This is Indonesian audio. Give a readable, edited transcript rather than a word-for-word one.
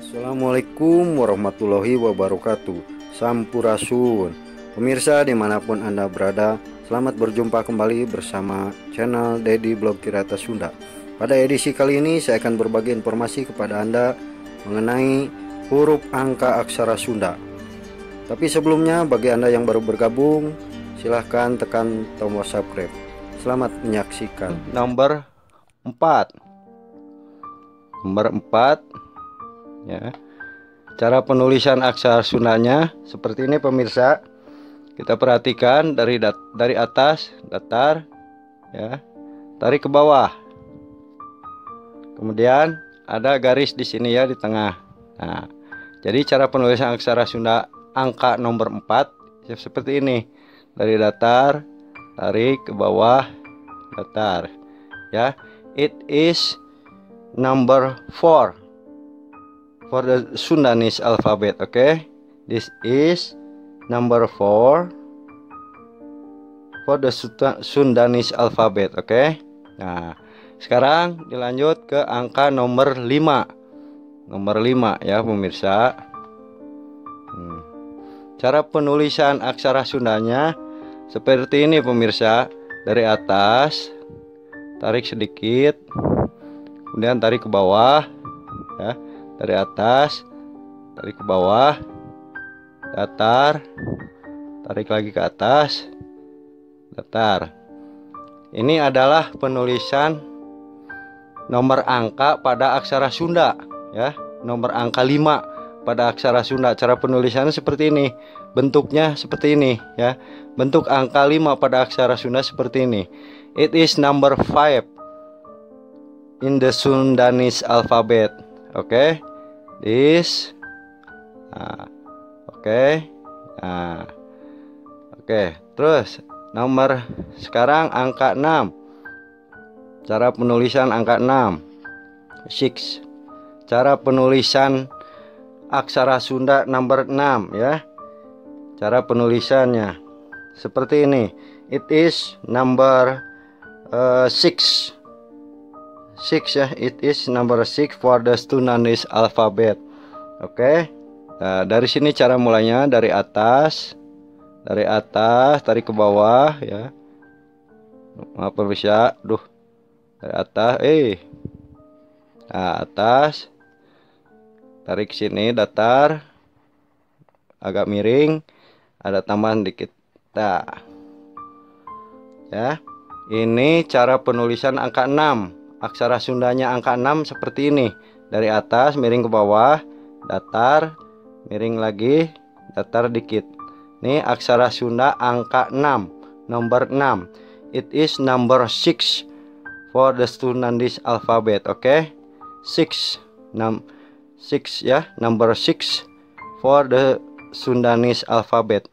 Assalamualaikum warahmatullahi wabarakatuh. Sampurasun. Pemirsa dimanapun Anda berada, selamat berjumpa kembali bersama channel Dedi Blog Tirata Sunda. Pada edisi kali ini saya akan berbagi informasi kepada Anda mengenai huruf angka aksara Sunda. Tapi sebelumnya, bagi Anda yang baru bergabung, silahkan tekan tombol subscribe. Selamat menyaksikan. Nomor 4 ya. Cara penulisan aksara Sundanya seperti ini pemirsa. Kita perhatikan dari atas datar ya, tarik ke bawah. Kemudian ada garis di sini ya di tengah. Nah, jadi cara penulisan aksara Sunda angka nomor 4 ya, seperti ini. Dari datar tarik ke bawah, datar ya. It is number 4 for the Sundanese alphabet. Okay, this is number 4 for the Sundanese alphabet. Okay, nah sekarang dilanjut ke angka nomor 5 ya pemirsa. Cara penulisan aksara Sundanya seperti ini pemirsa. Dari atas tarik sedikit, kemudian tarik ke bawah ya. Dari atas tarik ke bawah, datar, tarik lagi ke atas, datar. Ini adalah penulisan nomor angka pada aksara Sunda ya, nomor angka 5 pada aksara Sunda. Cara penulisannya seperti ini, bentuknya seperti ini ya. Bentuk angka 5 pada aksara Sunda seperti ini. It is number 5 in the Sundanese alphabet. Oke, this, oke. Terus nomor sekarang angka 6. Cara penulisan angka 6, 6. Cara penulisan aksara Sunda nomor 6 ya. Cara penulisannya seperti ini. It is number 6 ya, it is number 6 for the Sundanese alphabet. Oke. Nah, dari sini cara mulainya dari atas tarik ke bawah ya. Maaf pemirsa, dari atas, nah, atas tarik sini, datar, agak miring, ada tambahan dikit. Nah, ya, ini cara penulisan angka 6. Aksara Sundanya angka 6 seperti ini. Dari atas miring ke bawah, datar, miring lagi, datar dikit. Ini aksara Sunda angka 6, nomor 6. It is number 6 for the Sundanese alphabet. Oke, 6 ya, number 6 for the Sundanese alphabet.